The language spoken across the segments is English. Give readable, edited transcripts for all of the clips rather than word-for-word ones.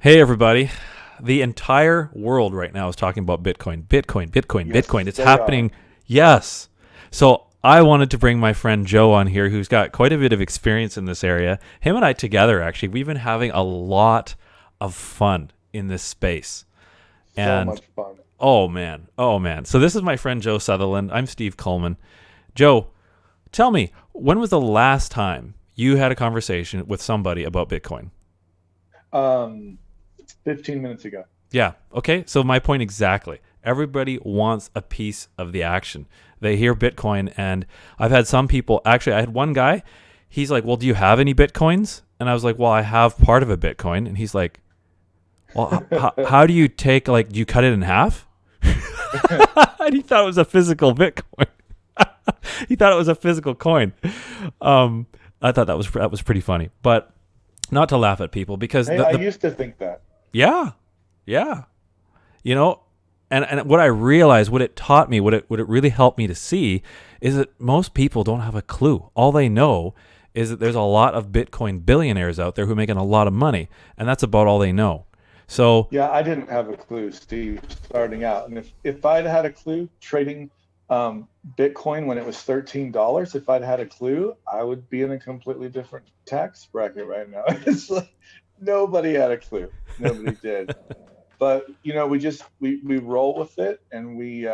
Hey, everybody. The entire world right now is talking about Bitcoin. Bitcoin, Bitcoin, Bitcoin. Yes, It's they are. happening. Yes. So I wanted to bring my friend Joe on here, who's got quite a bit of experience in this area. Him and I together, actually, we've been having a lot of fun in this space. So And much fun. oh, man. Oh, man. So this is my friend Joe Sutherland. I'm Steve Coleman. Joe, tell me, when was the last time you had a conversation with somebody about Bitcoin? Um, 15 minutes ago. Yeah. Okay. So my point exactly. Everybody wants a piece of the action. They hear Bitcoin, and I've had some people. Actually, I had one guy. He's like, "Well, do you have any Bitcoins?" And I was like, "Well, I have part of a Bitcoin." And he's like, "Well, how do you take like? Do you cut it in half?" And he thought it was a physical Bitcoin. He thought it was a physical coin. Um, I thought that was pretty funny, but not to laugh at people because Hey, the I the used to think that. yeah, yeah. you know and what I realized, what it taught me, what it really helped me to see is that most people don't have a clue. All they know is that there's a lot of Bitcoin billionaires out there who are making a lot of money, and that's about all they know. So Yeah, I didn't have a clue, Steve, starting out. And if I'd had a clue trading Bitcoin when it was $13, if I'd had a clue, I would be in a completely different tax bracket right now. It's like nobody had a clue. Nobody did. But we roll with it, and we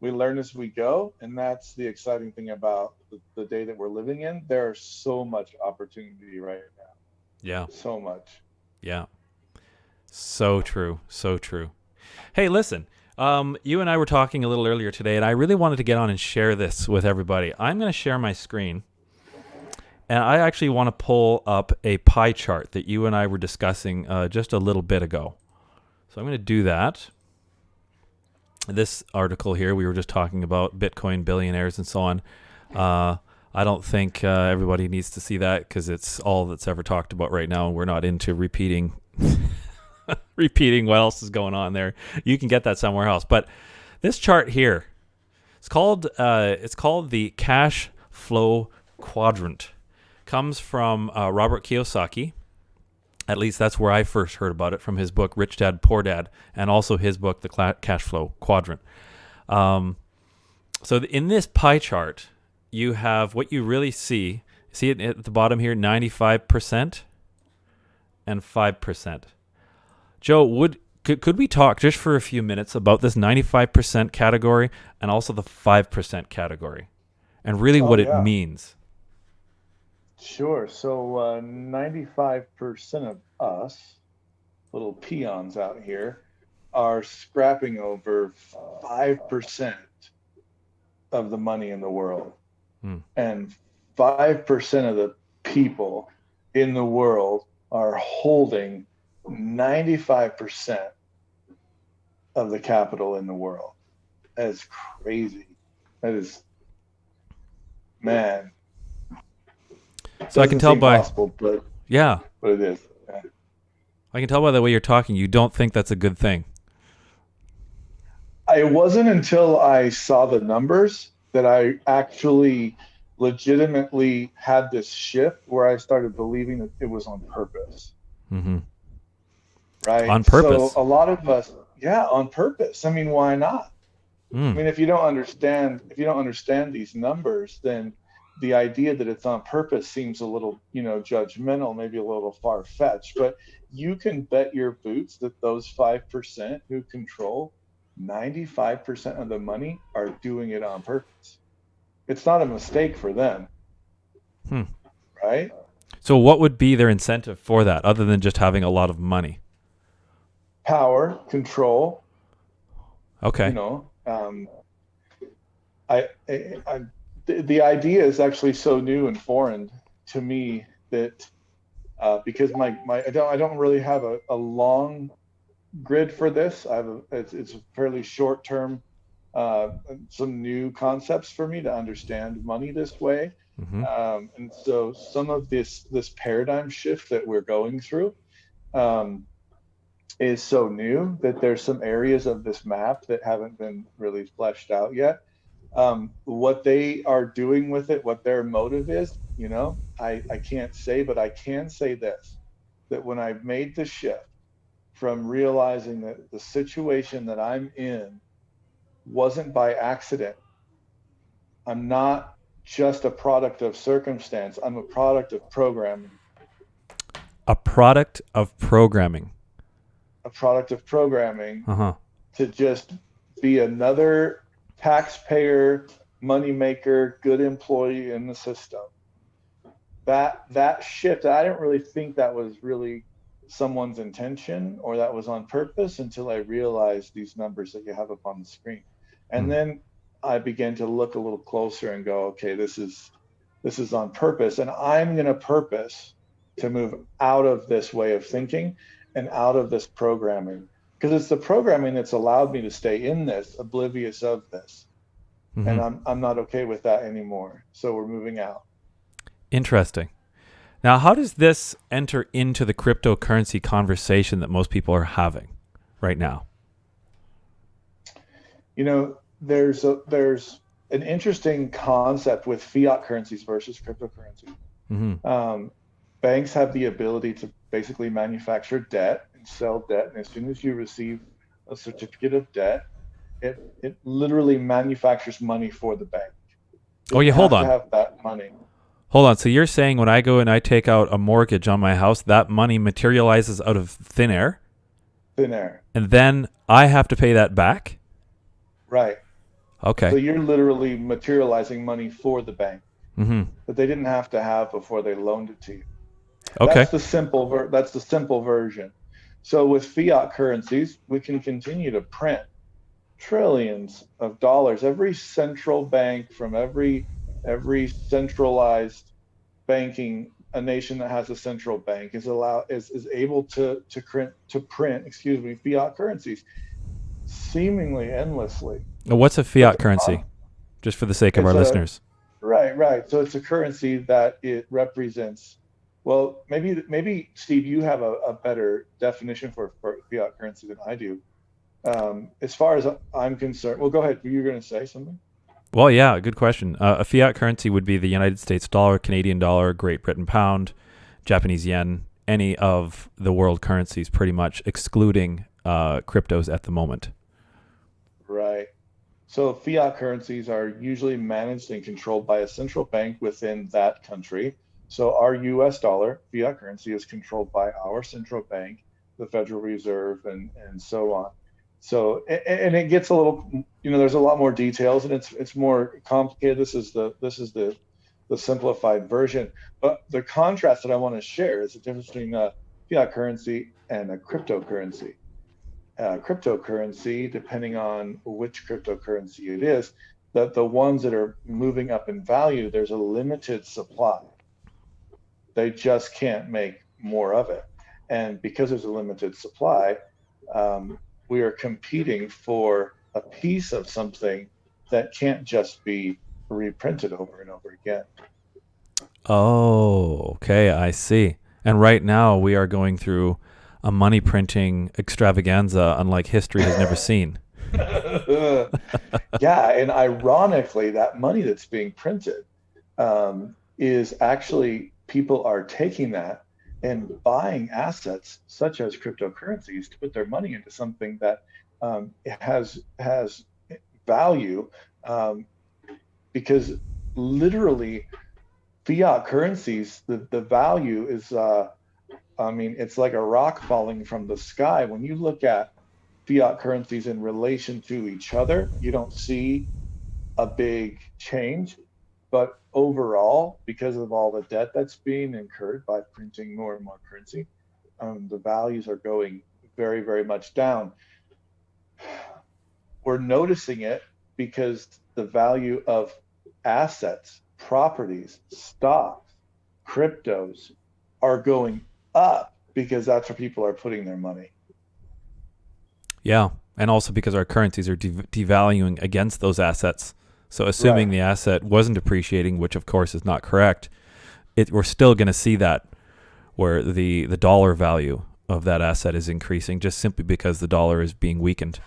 learn as we go, and that's the exciting thing about the day that we're living in. There's so much opportunity right now, yeah, so much. yeah, so true, so true. Hey, listen, you and I were talking a little earlier today, and I really wanted to get on and share this with everybody. I'm going to share my screen, and I actually want to pull up a pie chart that you and I were discussing just a little bit ago. So I'm going to do that. This article here, we were just talking about Bitcoin billionaires and so on. Uh, I don't think everybody needs to see that because it's all that's ever talked about right now, and we're not into repeating what else is going on there. You can get that somewhere else. But this chart here, it's called the cash flow quadrant. Comes from Robert Kiyosaki. At least that's where I first heard about it, from his book Rich Dad Poor Dad, and also his book The Cash Flow Quadrant. Um, so in this pie chart, you have what you really see. See it at the bottom here: 95% and 5%. Joe, could we talk just for a few minutes about this 95% category and also the 5% category, and really Oh what it yeah, means? sure. So 95% of us, little peons out here, are scrapping over 5% of the money in the world. Hmm. And 5% of the people in the world are holding 95% of the capital in the world. That is crazy. That is, man, So I can doesn't tell seem by possible, yeah, but it is. Yeah. I can tell by the way you're talking. You don't think that's a good thing. It wasn't until I saw the numbers that I actually legitimately had this shift where I started believing that it was on purpose, Mm-hmm. On right? So purpose. a lot of us, yeah, on purpose. I mean, why not? I Mm. mean, if you don't understand these numbers, then the idea that it's on purpose seems a little, judgmental, maybe a little far-fetched. But you can bet your boots that those 5% who control 95% of the money are doing it on purpose. It's not a mistake for them, Hmm. right? So what would be their incentive for that, other than just having a lot of money? Power, control, you Okay. know. I the idea is actually so new and foreign to me that because I don't really have a long grid for this. It's a fairly short term, uh, some new concepts for me to understand money this way, Mm-hmm. and so some of this paradigm shift that we're going through um, is so new that there's some areas of this map that haven't been really fleshed out yet. What they are doing with it, what their motive is, I can't say, but I can say this, that when I made the shift from realizing that the situation that I'm in wasn't by accident. I'm not just a product of circumstance. I'm a product of programming. A product of programming. A product of programming Uh-huh. to just be another taxpayer, moneymaker, good employee in the system. That shift, I didn't really think that was really someone's intention or that was on purpose until I realized these numbers that you have up on the screen. And then I began to look a little closer and go, okay, this is on purpose. And I'm going to purpose to move out of this way of thinking and out of this programming, because it's the programming that's allowed me to stay in this, oblivious of this. Mm-hmm. And I'm not okay with that anymore. So we're moving out. Interesting. Now, how does this enter into the cryptocurrency conversation that most people are having right now? You know, there's an interesting concept with fiat currencies versus cryptocurrency. Mm-hmm. Banks have the ability to basically manufacture debt and sell debt. And as soon as you receive a certificate of debt, it literally manufactures money for the bank. Hold on. To have that money. Hold on. So you're saying when I go and I take out a mortgage on my house, that money materializes out of thin air? Thin air. And then I have to pay that back? Right. Okay. So you're literally materializing money for the bank Mm-hmm. that they didn't have to have before they loaned it to you. Okay. That's the simple version. So with fiat currencies, we can continue to print trillions of dollars. Every central bank from every centralized banking, a nation that has a central bank is able to print fiat currencies seemingly endlessly. What's a fiat currency? Just for the sake of our listeners. Right. So it's a currency that it represents. Well, maybe Steve, you have a better definition for fiat currency than I do. As far as I'm concerned, well, go ahead. You were going to say something? Well, yeah, good question. A fiat currency would be the United States dollar, Canadian dollar, Great Britain pound, Japanese yen, any of the world currencies, pretty much, excluding cryptos at the moment. Right. So fiat currencies are usually managed and controlled by a central bank within that country. So our US dollar, fiat currency, is controlled by our central bank, the Federal Reserve, and so on. So, and it gets a little, there's a lot more details and it's more complicated. This is the simplified version. But the contrast that I want to share is the difference between a fiat currency and a cryptocurrency. Cryptocurrency, depending on which cryptocurrency it is, that the ones that are moving up in value, there's a limited supply. They just can't make more of it. And because there's a limited supply, we are competing for a piece of something that can't just be reprinted over and over again. Oh, okay, I see. And right now we are going through a money printing extravaganza unlike history has never seen. Yeah, and ironically, that money that's being printed is actually, people are taking that and buying assets such as cryptocurrencies to put their money into something that has value, because literally fiat currencies, the value is, it's like a rock falling from the sky. When you look at fiat currencies in relation to each other, you don't see a big change. But overall, because of all the debt that's being incurred by printing more and more currency, the values are going very, very much down. We're noticing it because the value of assets, properties, stocks, cryptos are going up because that's where people are putting their money. Yeah, and also because our currencies are devaluing against those assets. So assuming the asset wasn't appreciating, which of course is not correct, we're still going to see that where the dollar value of that asset is increasing just simply because the dollar is being weakened.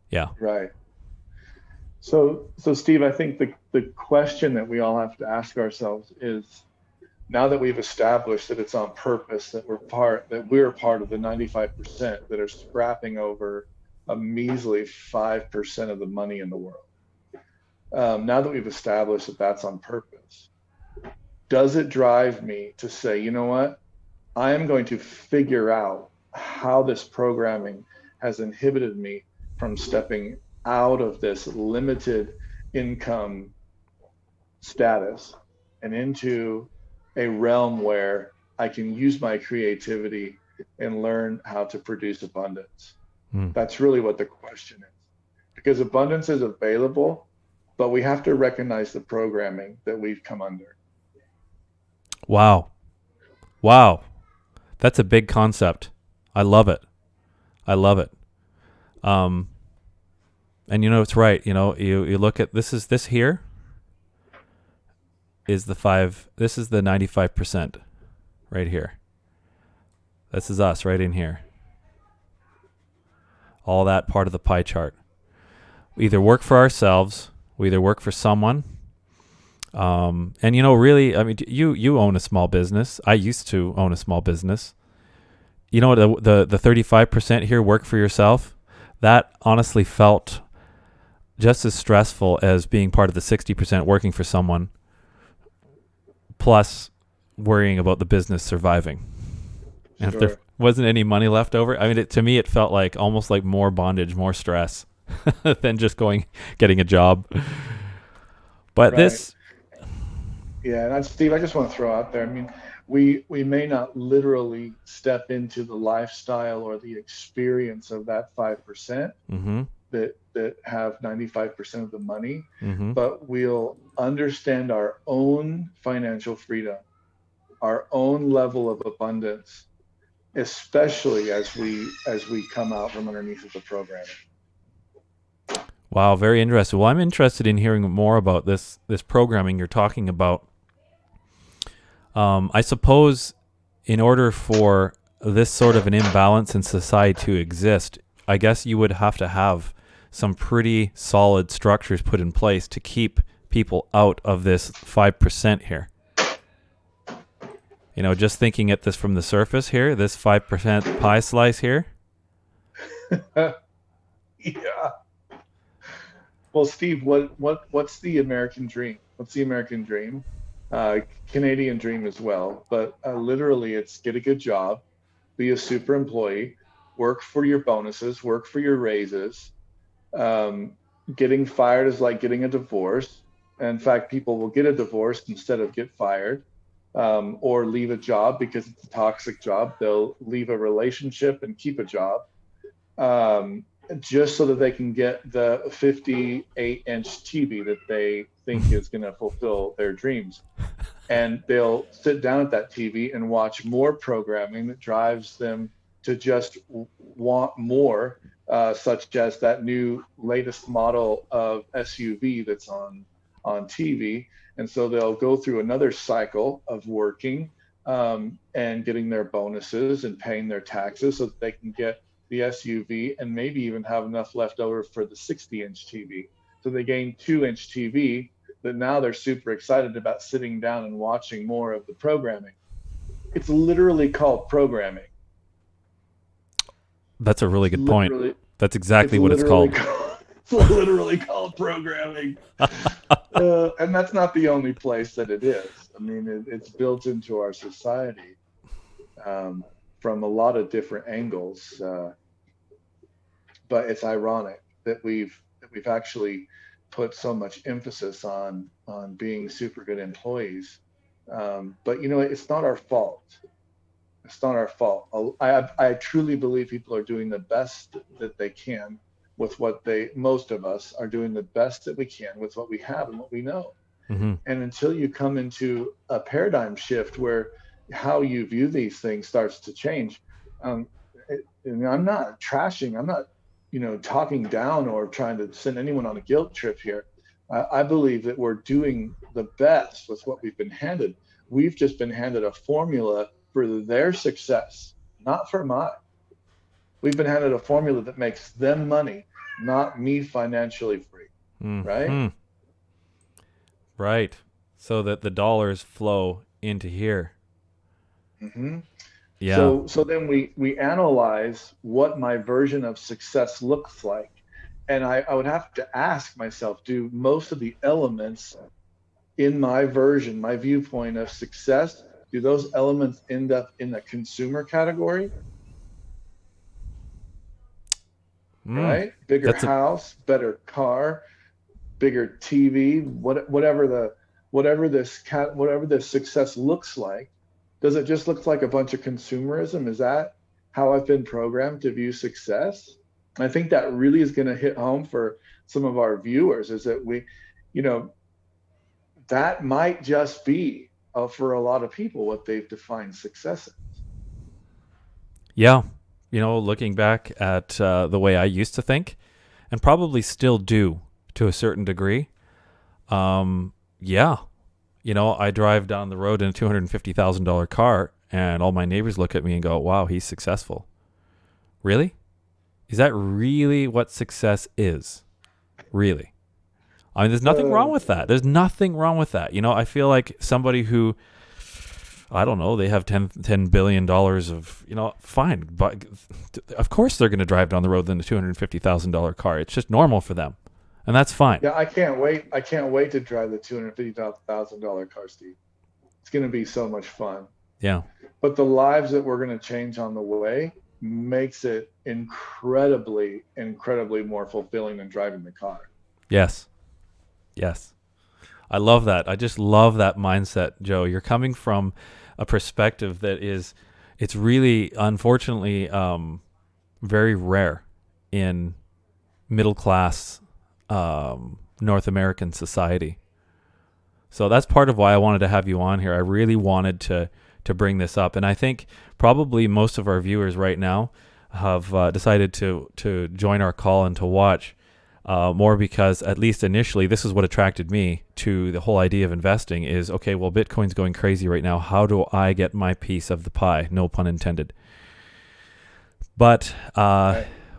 Yeah. Right. So Steve, I think the question that we all have to ask ourselves is, Now that we've established that it's on purpose, that we're part of the 95% that are scrapping over a measly 5% of the money in the world. Now that we've established that that's on purpose, does it drive me to say, you know what? I am going to figure out how this programming has inhibited me from stepping out of this limited income status and into a realm where I can use my creativity and learn how to produce abundance. That's really what the question is. Because abundance is available, but we have to recognize the programming that we've come under. Wow. Wow. That's a big concept. I love it. I love it. And it's right. You look at this here is the 95% right here. This is us right in here. All that part of the pie chart. We either work for ourselves, we either work for someone. And really, I mean, you own a small business. I used to own a small business. The 35% here, work for yourself, that honestly felt just as stressful as being part of the 60% working for someone, plus worrying about the business surviving. And Sure. if there wasn't any money left over, I mean, to me, it felt like almost like more bondage, more stress than just getting a job. But Right. Yeah, and Steve, I just want to throw out there, I mean, we may not literally step into the lifestyle or the experience of that 5% Mm-hmm. that have 95% of the money, Mm-hmm. but we'll understand our own financial freedom, our own level of abundance, especially as we come out from underneath of the programming. Wow, very interesting. Well, I'm interested in hearing more about this programming you're talking about. I suppose in order for this sort of an imbalance in society to exist, I guess you would have to have some pretty solid structures put in place to keep people out of this 5% here. Just thinking at this from the surface here, this 5% pie slice here. Yeah. Well, Steve, what's the American dream? What's the American dream? Canadian dream as well, but literally it's get a good job, be a super employee, work for your bonuses, work for your raises. Getting fired is like getting a divorce. In fact, people will get a divorce instead of get fired, or leave a job because it's a toxic job. They'll leave a relationship and keep a job, just so that they can get the 58-inch TV that they think is going to fulfill their dreams. And they'll sit down at that TV and watch more programming that drives them to just want more, such as that new latest model of SUV that's on TV. And so they'll go through another cycle of working, and getting their bonuses and paying their taxes so that they can get the SUV and maybe even have enough left over for the 60-inch TV. So they gain 2-inch TV that now they're super excited about sitting down and watching more of the programming. It's literally called programming. That's a really good point. That's exactly what it's called. It's literally called programming. And that's not the only place that it is. I mean, it's built into our society, from a lot of different angles. But it's ironic that we've actually put so much emphasis on being super good employees. But it's not our fault. It's not our fault. I truly believe people are doing the best that they can with most of us are doing the best that we can with what we have and what we know. Mm-hmm. And until you come into a paradigm shift where how you view these things starts to change, I'm not trashing, I'm not, talking down or trying to send anyone on a guilt trip here. I believe that we're doing the best with what we've been handed. We've just been handed a formula for their success, not for mine. We've been handed a formula that makes them money, not me financially free. Mm-hmm. Right? Right. So that the dollars flow into here. Mm-hmm. Yeah. So then we analyze what my version of success looks like. And I would have to ask myself, do most of the elements in my version, my viewpoint of success, do those elements end up in the consumer category? Right? Bigger That's a house, better car, bigger TV, whatever this success looks like. Does it just look like a bunch of consumerism? Is that how I've been programmed to view success? And I think that really is going to hit home for some of our viewers, is that you know, that might just be for a lot of people what they've defined success as. Yeah. Looking back at the way I used to think, and probably still do to a certain degree. Yeah. I drive down the road in a $250,000 car, and all my neighbors look at me and go, wow, he's successful. Really? Is that really what success is? Really? I mean, there's nothing wrong with that. There's nothing wrong with that. I feel like somebody who, I don't know, they have $10 billion of, fine. But of course they're going to drive down the road in a $250,000 car. It's just normal for them. And that's fine. Yeah, I can't wait. I can't wait to drive the $250,000 car, Steve. It's going to be so much fun. Yeah. But the lives that we're going to change on the way makes it incredibly, incredibly more fulfilling than driving the car. Yes. Yes. I love that. I just love that mindset, Joe. You're coming from a perspective that it's really, unfortunately, very rare in middle class North American society. So that's part of why I wanted to have you on here. I really wanted to bring this up. And I think probably most of our viewers right now have decided to join our call and to watch more because, at least initially, this is what attracted me to the whole idea of investing is, okay, well, Bitcoin's going crazy right now. How do I get my piece of the pie? No pun intended. But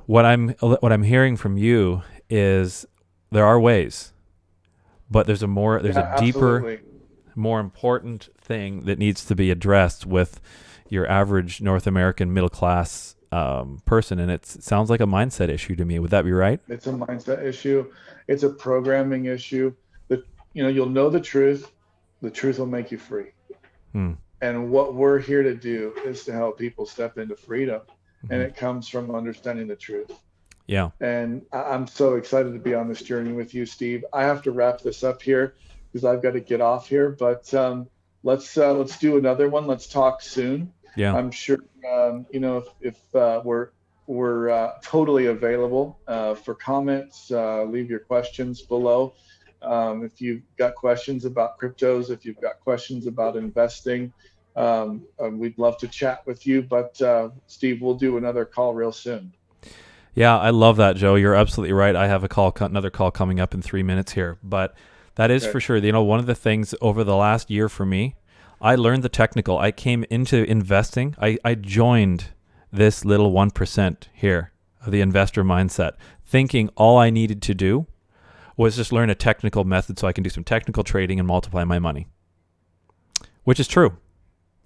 what I'm hearing from you is there are ways, but there's a deeper, more important thing that needs to be addressed with your average North American middle class person, and it sounds like a mindset issue to me. Would that be right? It's a mindset issue. It's a programming issue. You'll know the truth. The truth will make you free. And what we're here to do is to help people step into freedom, and it comes from understanding the truth. Yeah. And I'm so excited to be on this journey with you, Steve. I have to wrap this up here because I've got to get off here. But let's do another one. Let's talk soon. Yeah. I'm sure if we're totally available for comments. Leave your questions below. If you've got questions about cryptos, if you've got questions about investing, we'd love to chat with you. But Steve, we'll do another call real soon. Yeah, I love that, Joe. You're absolutely right. I have another call coming up in 3 minutes here, but that is for sure. One of the things over the last year for me, I learned the technical. I came into investing. I joined this little 1% here of the investor mindset, thinking all I needed to do was just learn a technical method so I can do some technical trading and multiply my money, which is true.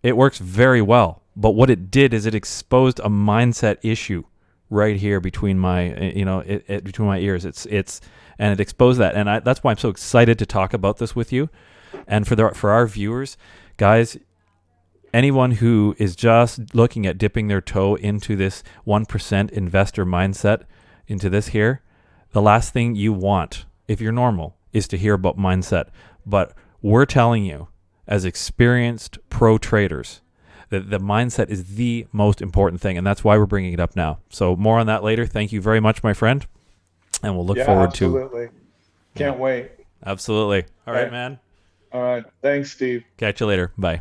It works very well. But what it did is it exposed a mindset issue right here between my, between my ears. And it exposed that. And that's why I'm so excited to talk about this with you. And for our viewers, guys, anyone who is just looking at dipping their toe into this 1% investor mindset, into this here, the last thing you want, if you're normal, is to hear about mindset. But we're telling you, as experienced pro traders, that the mindset is the most important thing, and that's why we're bringing it up now. So more on that later. Thank you very much, my friend, and we'll look forward to. Can't wait. Absolutely. All right, man. All right. Thanks, Steve. Catch you later. Bye.